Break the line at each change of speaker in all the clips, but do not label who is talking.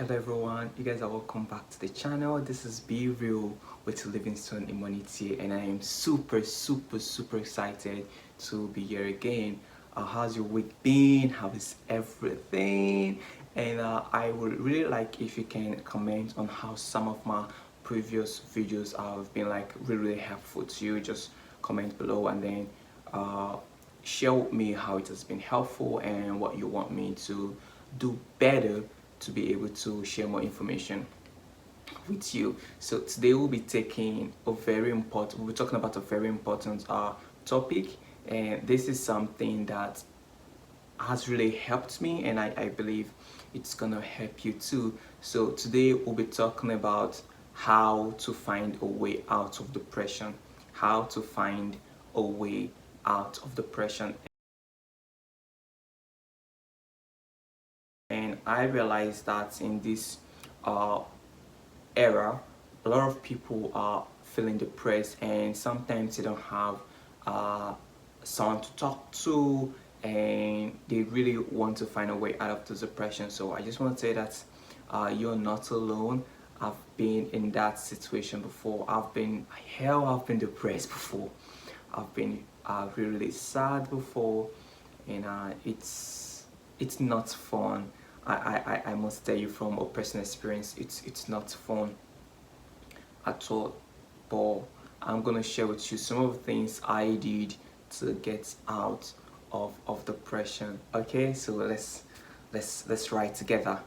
Hello everyone, you guys are welcome back to the channel. This is Be Real with Livingstone Immunity, and I am super excited to be here again. How's your week been? How is everything? And I would really like if you can comment on how some of my previous videos have been like really helpful to you. Just comment below and then uh, share with me how it has been helpful and what you want me to do better to be able to share more information with you. So today we'll be we'll be talking about a very important topic, and this is something that has really helped me, and I believe it's gonna help you too. So today we'll be talking about how to find a way out of depression, how to find a way out of depression. And I realized that in this uh, era, a lot of people are feeling depressed, and sometimes they don't have uh, someone to talk to, and they really want to find a way out of the depression. So I just want to say that you're not alone. I've been in that situation before. I've been depressed before. I've been really sad before, and it's not fun. I must tell you from a personal experience, it's not fun at all. But I'm gonna share with you some of the things I did to get out of depression. Okay, so let's write together.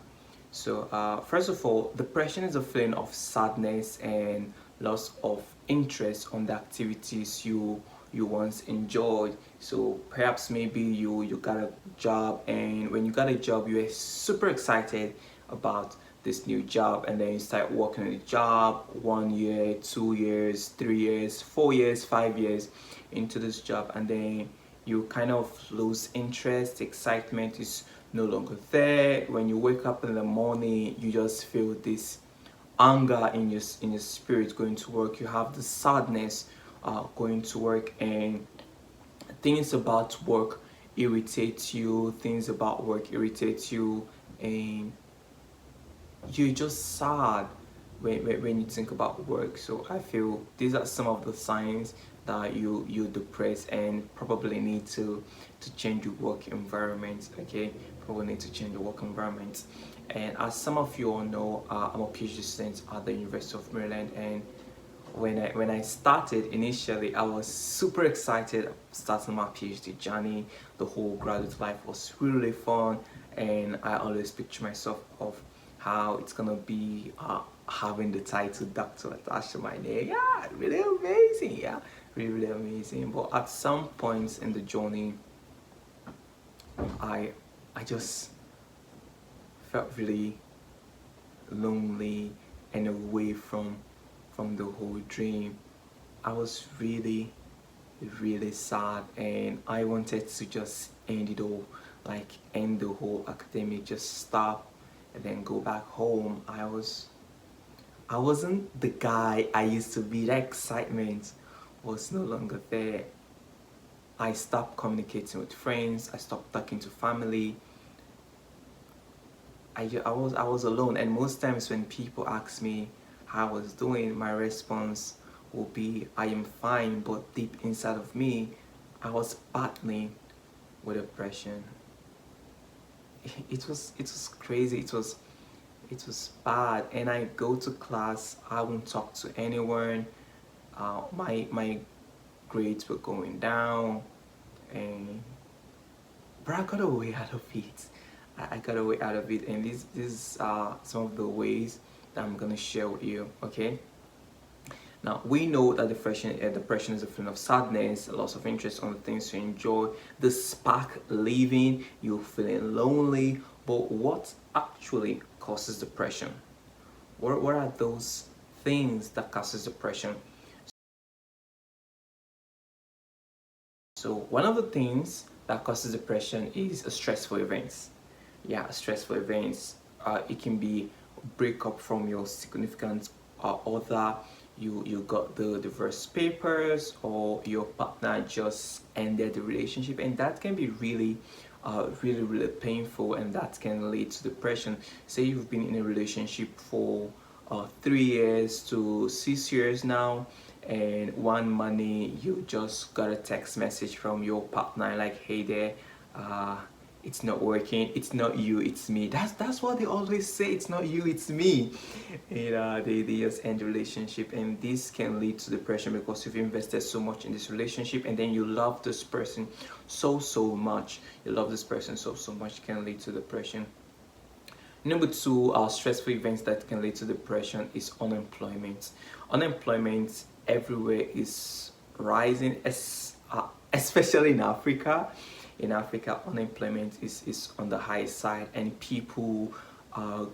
So first of all, depression is a feeling of sadness and loss of interest on the activities you once enjoyed. So perhaps maybe you got a job, and when you got a job you were super excited about this new job, and then you start working on the job 1 year, 2 years, 3 years, 4 years, 5 years into this job, and then you kind of lose interest. Excitement is no longer there. When you wake up in the morning, you just feel this anger in your spirit going to work. You have the sadness going to work, and things about work irritate you. Things about work irritate you, and you're just sad when you think about work. So I feel these are some of the signs that you're depressed and probably need to change your work environment. Okay, probably need to change your work environment. And as some of you all know, I'm a PhD student at the University of Maryland, and when I started initially, I was super excited starting my PhD journey. The whole graduate life was really fun, and I always picture myself of how it's gonna be having the title doctor attached to my name. Yeah, really amazing. Yeah, really amazing. But at some points in the journey, I I just felt really lonely and away from the whole dream. I was really sad, and I wanted to just end it all, like end the whole academic, just stop and then go back home. I wasn't the guy I used to be. That excitement was no longer there. I stopped communicating with friends, I stopped talking to family. I was alone, and most times when people ask me how I was doing, my response will be I am fine, but deep inside of me I was battling with depression. It was crazy. It was bad, and I go to class, I won't talk to anyone. My grades were going down, and but I got a way out of it. I got a way out of it, and these are some of the ways that I'm gonna share with you. Okay. Now we know that depression is a feeling of sadness, a loss of interest on the things you enjoy, the spark leaving, you're feeling lonely. But what actually causes depression? What are those things that causes depression? So one of the things that causes depression is a stressful events. Yeah, stressful events. It can be breakup from your significant other. You got the divorce papers, or your partner just ended the relationship, and that can be really really painful, and that can lead to depression. Say you've been in a relationship for 3 years to 6 years now, and one money you just got a text message from your partner like, hey there, uh, it's not working, it's not you, it's me. That's what they always say, it's not you, it's me. And they just end the relationship, and this can lead to depression because you've invested so much in this relationship, and then you love this person so much, you love this person so much, can lead to depression. Number two, stressful events that can lead to depression is unemployment. Unemployment everywhere is rising, especially in Africa. In Africa, unemployment is on the high side, and people uh,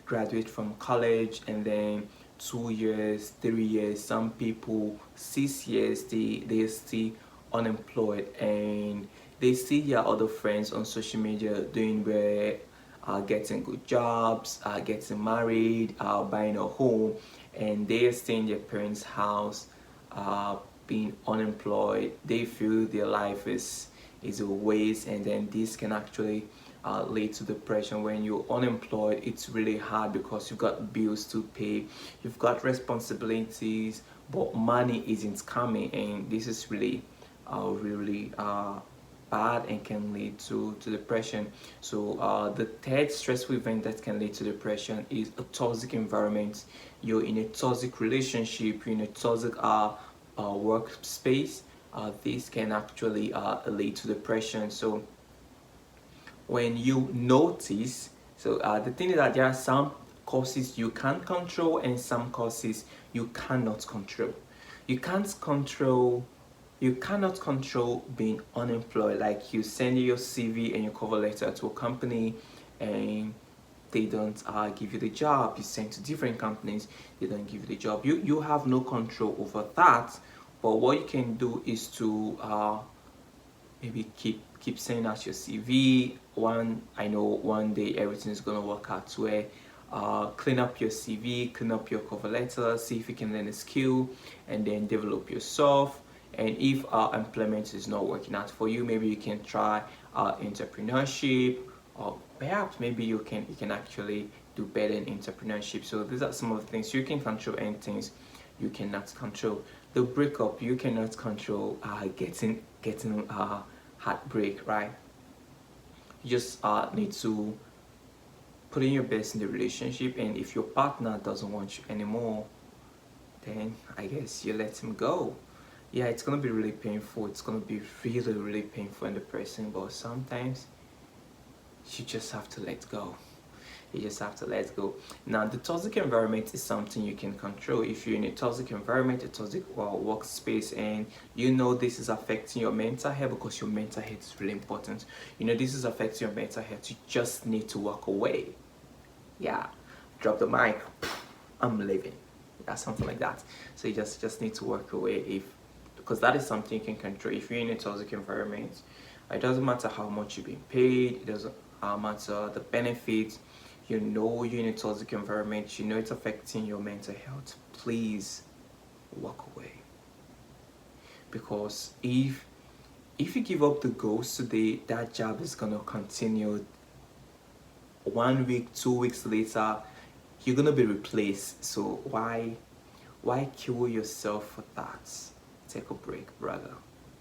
graduate from college, and then 2 years, 3 years, some people 6 years, they are still unemployed, and they see their other friends on social media doing well, getting good jobs, getting married, buying a home, and they stay in their parents' house, being unemployed. They feel their life is a waste, and then this can actually lead to depression. When you're unemployed, it's really hard because you've got bills to pay, you've got responsibilities, but money isn't coming, and this is really bad and can lead to depression. So the third stressful event that can lead to depression is a toxic environment. You're in a toxic relationship, you're in a toxic workspace. This can actually lead to depression. So when you notice, so the thing is that there are some causes you can control and some causes you cannot control. You can't control you cannot control being unemployed. Like, you send your CV and your cover letter to a company, and they don't give you the job. You send to different companies, they don't give you the job. You have no control over that. But what you can do is to maybe keep sending out your CV. I know one day everything is gonna work out where clean up your CV, clean up your cover letter, see if you can learn a skill, and then develop yourself. And if employment is not working out for you, maybe you can try entrepreneurship, or perhaps maybe you can actually do better in entrepreneurship. So these are some of the things you can control, and things you cannot control. The breakup, you cannot control getting heartbreak, right? You just need to put in your best in the relationship, and if your partner doesn't want you anymore, then I guess you let him go. Yeah, it's gonna be really painful, it's gonna be really painful and depressing, but sometimes you just have to let go. You just have to let go. Now, the toxic environment is something you can control. If you're in a toxic environment, a toxic workspace, and you know this is affecting your mental health, because your mental health is really important. You know this is affecting your mental health, you just need to walk away. Yeah, drop the mic, I'm leaving. Yeah, something like that. So you just need to walk away, because that is something you can control. If you're in a toxic environment, it doesn't matter how much you're being paid, it doesn't matter the benefits. You know you're in a toxic environment, you know it's affecting your mental health. Please walk away. Because if you give up the ghost today, that job is gonna continue. 1 week, 2 weeks later, you're gonna be replaced. So why kill yourself for that? Take a break, brother.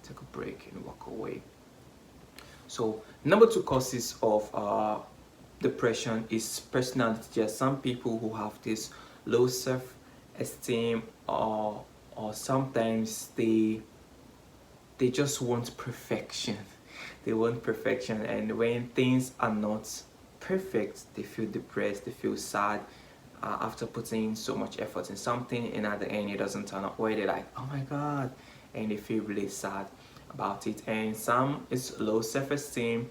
Take a break and walk away. So number two causes of depression is personality. There are some people who have this low self-esteem, or sometimes they just want perfection. They want perfection, and when things are not perfect, they feel depressed, they feel sad, after putting so much effort in something, and at the end it doesn't turn out well, they're like, oh my god, and they feel really sad about it. And some is low self-esteem.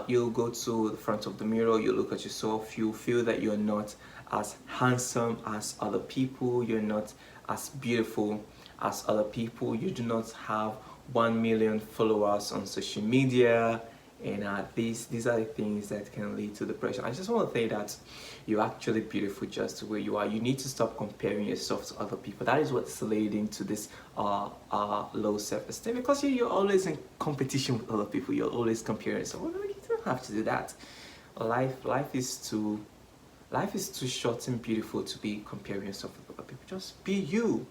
You'll go to the front of the mirror, you look at yourself, you feel that you're not as handsome as other people, you're not as beautiful as other people, you do not have 1 million followers on social media, And these are the things that can lead to depression. I just want to say that you're actually beautiful just the way you are. You need to stop comparing yourself to other people. That is what's leading to this low self-esteem, because you're always in competition with other people. You're always comparing. So you don't have to do that. Life is too short and beautiful to be comparing yourself with other people. Just be you.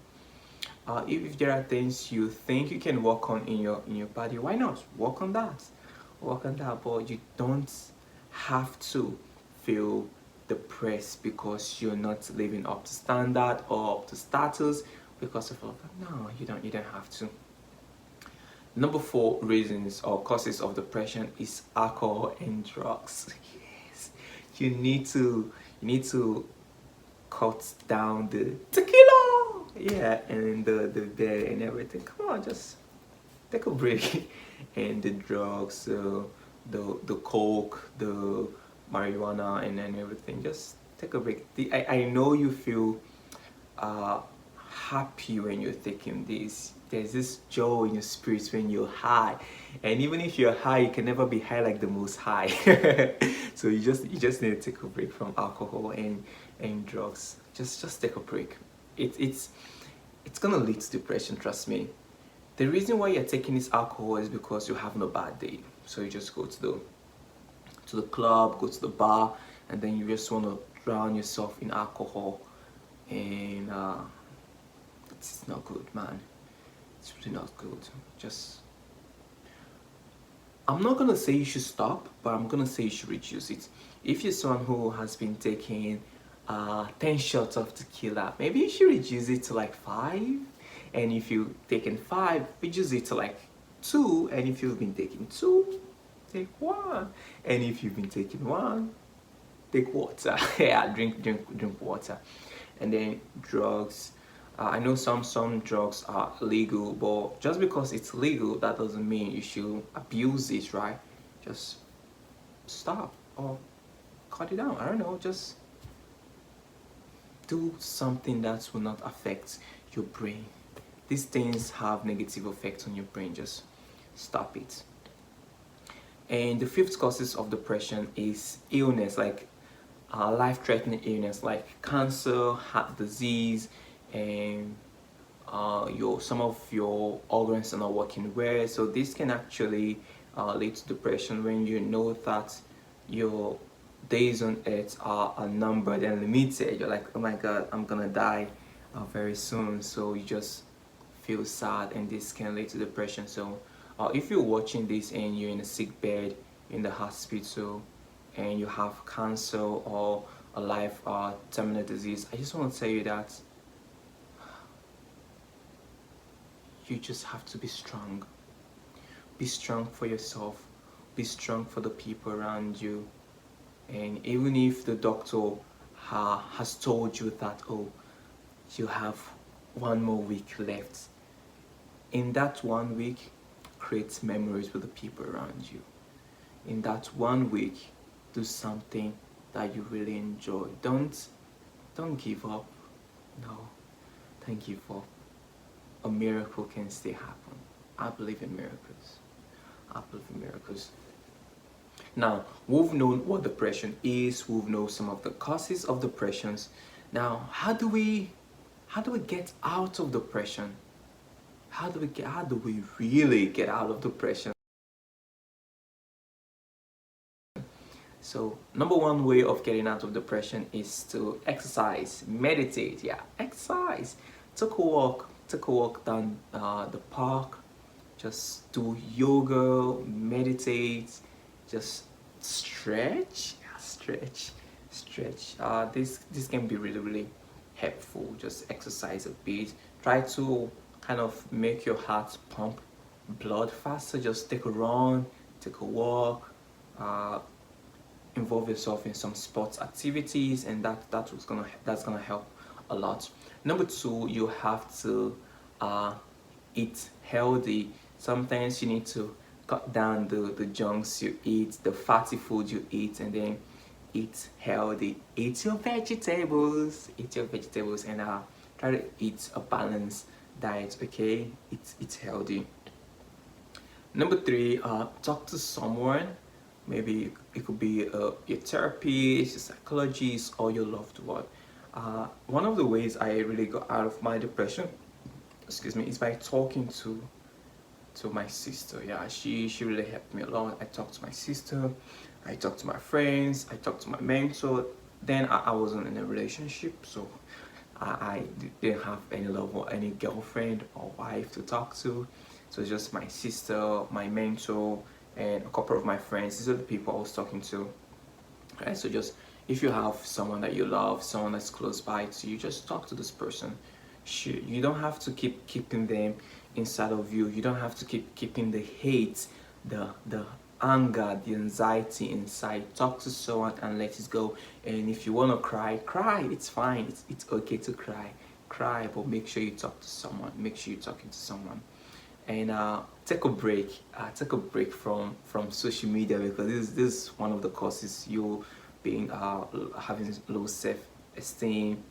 If there are things you think you can work on in your body, why not work on that? Work on that, but you don't have to feel depressed because you're not living up to standard or up to status because of all that. No, you don't have to. Number 4 reasons or causes of depression is alcohol and drugs. Yes, you need to cut down the tequila, yeah, and the beer and everything. Come on, just take a break. And the drugs, the coke, the marijuana, and then everything. Just take a break. I know you feel uh, happy when you're taking this. There's this joy in your spirits when you're high, and even if you're high, you can never be high like the most high. So you just need to take a break from alcohol and drugs. Just take a break. It's gonna lead to depression. Trust me. The reason why you're taking this alcohol is because you're having a bad day. So you just go to the club, go to the bar, and then you just want to drown yourself in alcohol, and it's not good, man. It's really not good. Just, I'm not gonna say you should stop, but I'm gonna say you should reduce it. If you're someone who has been taking 10 shots of tequila, maybe you should reduce it to like 5. And if you've taken 5, reduce it to like 2. And if you've been taking 2, take 1. And if you've been taking 1, take water. Yeah, drink water. And then drugs. I know some drugs are legal, but just because it's legal, that doesn't mean you should abuse it, right? Just stop or cut it down. I don't know, just do something that will not affect your brain. These things have negative effects on your brain. Just stop it. And the 5th causes of depression is illness, like life-threatening illness like cancer, heart disease, and some of your organs are not working well. So this can actually lead to depression when you know that your days on earth are numbered and limited. You're like, oh my god, I'm gonna die very soon. So you just feel sad, and this can lead to depression. So if you're watching this and you're in a sick bed in the hospital and you have cancer or a life terminal disease, I just want to tell you that you just have to be strong. Be strong for yourself. Be strong for the people around you. And even if the doctor has told you that, oh, you have 1 more week left, in that 1 week, create memories with the people around you. In that 1 week, do something that you really enjoy. Don't give up. No, don't give up. A miracle can still happen. I believe in miracles. I believe in miracles. Now, we've known what depression is. We've known some of the causes of depressions. Now, how do we get out of depression? How do we really get out of depression? So, number 1 way of getting out of depression is to exercise, meditate. Yeah, exercise. Take a walk down the park. Just do yoga, meditate, just stretch. Yeah, stretch. This can be really helpful. Just exercise a bit. Try to kind of make your heart pump blood faster. Just take a run, take a walk. Involve yourself in some sports activities, and that's gonna help a lot. Number 2, you have to eat healthy. Sometimes you need to cut down the junks you eat, the fatty food you eat, and then eat healthy. Eat your vegetables, and try to eat a balanced diet. Okay, it's healthy. Number three, talk to someone. Maybe it could be your therapist, your psychologist, or your loved one. One of the ways I really got out of my depression, excuse me, is by talking to my sister. Yeah, she really helped me a lot. I talked to my sister, I talked to my friends, I talked to my mentor. Then I wasn't in a relationship, so I didn't have any love or any girlfriend or wife to talk to. So just my sister, my mentor, and a couple of my friends. These are the people I was talking to. Right? So just if you have someone that you love, someone that's close by to you, just talk to this person. You don't have to keep keeping them inside of you. You don't have to keep keeping the hate, the anger, the anxiety inside. Talk to someone and let it go. And if you want to cry, cry. It's fine. It's okay to cry. Cry, but make sure you talk to someone. Make sure you're talking to someone. And take a break. Take a break from social media, because this is one of the causes you being having low self-esteem.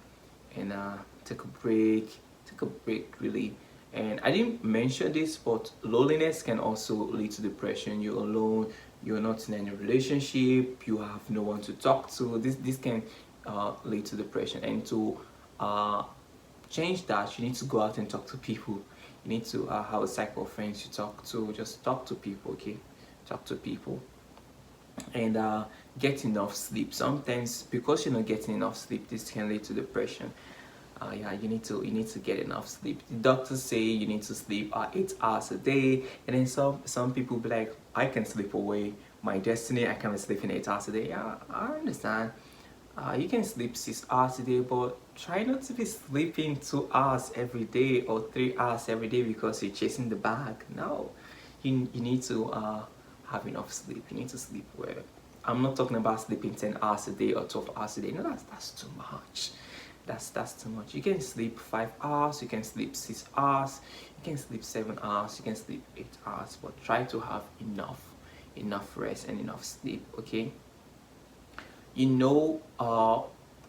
And take a break. Take a break, really. And I didn't mention this, but loneliness can also lead to depression. You're alone, you're not in any relationship, you have no one to talk to. This can lead to depression. And to uh, change that, you need to go out and talk to people. You need to have a cycle of friends you talk to. Just talk to people, okay? Talk to people. And get enough sleep. Sometimes because you're not getting enough sleep, this can lead to depression. Yeah, you need to get enough sleep. The doctors say you need to sleep 8 hours a day, and then some people be like, I can sleep away my destiny. I can sleep in 8 hours a day. Yeah, I understand. You can sleep 6 hours a day, but try not to be sleeping 2 hours every day or 3 hours every day because you're chasing the bag. No, you need to have enough sleep. You need to sleep well. I'm not talking about sleeping 10 hours a day or 12 hours a day. No, that's too much. That's too much. You can sleep 5 hours, you can sleep 6 hours, you can sleep 7 hours, you can sleep 8 hours, but try to have enough rest and enough sleep, okay? You know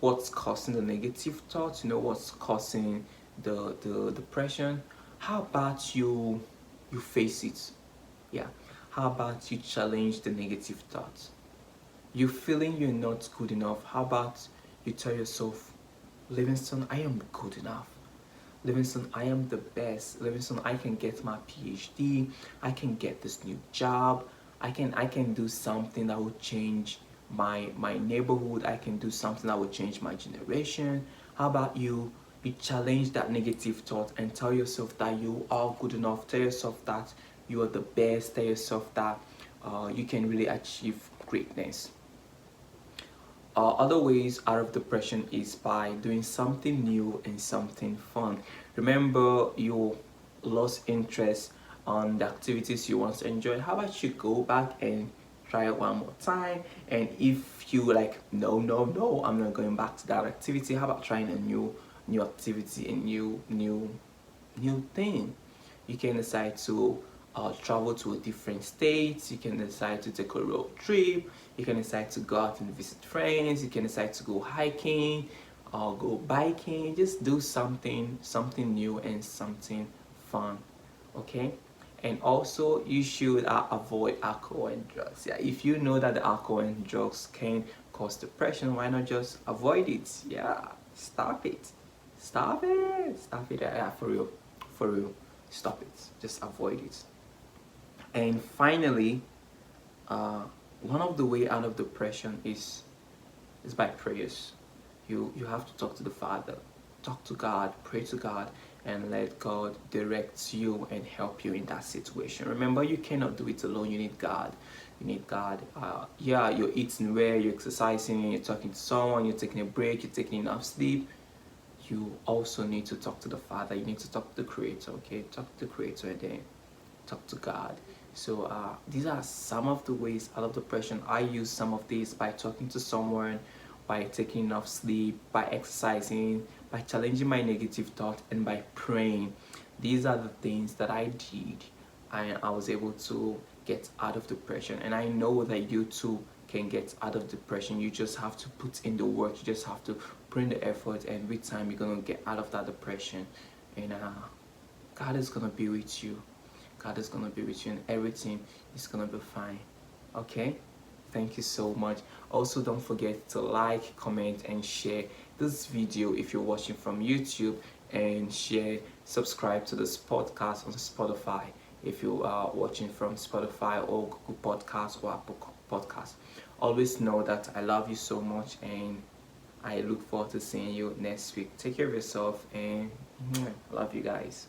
what's causing the negative thoughts, you know what's causing the depression. How about you face it? Yeah. How about you challenge the negative thoughts? You feeling you're not good enough, how about you tell yourself, Livingston, I am good enough. Livingston, I am the best. Livingston, I can get my PhD. I can get this new job. I can do something that will change my neighborhood. I can do something that will change my generation. How about you challenge that negative thought and tell yourself that you are good enough. Tell yourself that you are the best. Tell yourself that you can really achieve greatness. Other ways out of depression is by doing something new and something fun. Remember, you lost interest on the activities you once enjoyed. How about you go back and try it one more time? And if you like, no, no, no, I'm not going back to that activity. How about trying a new activity, a new thing? You can decide to travel to a different state. You can decide to take a road trip. You can decide to go out and visit friends. You can decide to go hiking or go biking. Just do something new and something fun, okay? And also you should avoid alcohol and drugs. Yeah, if you know that the alcohol and drugs can cause depression, why not just avoid it? Yeah, stop it. Stop it. Yeah, for real, stop it. Just avoid it. And finally, one of the way out of depression is by prayers. You have to talk to the Father, talk to God, pray to God, and let God direct you and help you in that situation. Remember, you cannot do it alone. You need God. You need God. Yeah, you're eating well, you're exercising, you're talking to someone, you're taking a break, you're taking enough sleep. You also need to talk to the Father. You need to talk to the Creator. Okay, talk to the Creator and then talk to God. So these are some of the ways out of depression. I use some of these by talking to someone, by taking enough sleep, by exercising, by challenging my negative thought, and by praying. These are the things that I did, and I was able to get out of depression. And I know that you too can get out of depression. You just have to put in the work. You just have to put in the effort, and with time you're gonna get out of that depression. And God is gonna be with you. God is gonna be with you, and everything is gonna be fine. Okay? Thank you so much. Also, don't forget to like, comment, and share this video if you're watching from YouTube, and share, subscribe to this podcast on Spotify if you are watching from Spotify or Google Podcasts or Apple Podcasts. Always know that I love you so much, and I look forward to seeing you next week. Take care of yourself, and I love you guys.